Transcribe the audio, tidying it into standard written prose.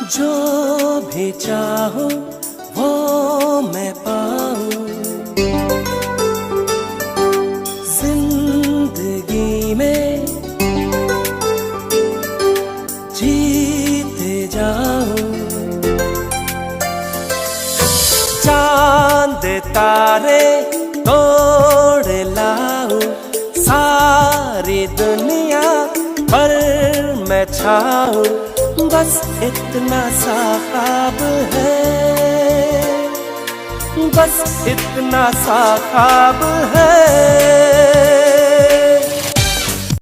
जो भी चाहूं वो मैं पाऊं, जिंदगी में जीते जाऊं। चांद तारे तोड़ लाऊं, सारी दुनिया पर मैं छाऊं, बस इतना सा ख्वाब है, बस इतना सा ख्वाब है।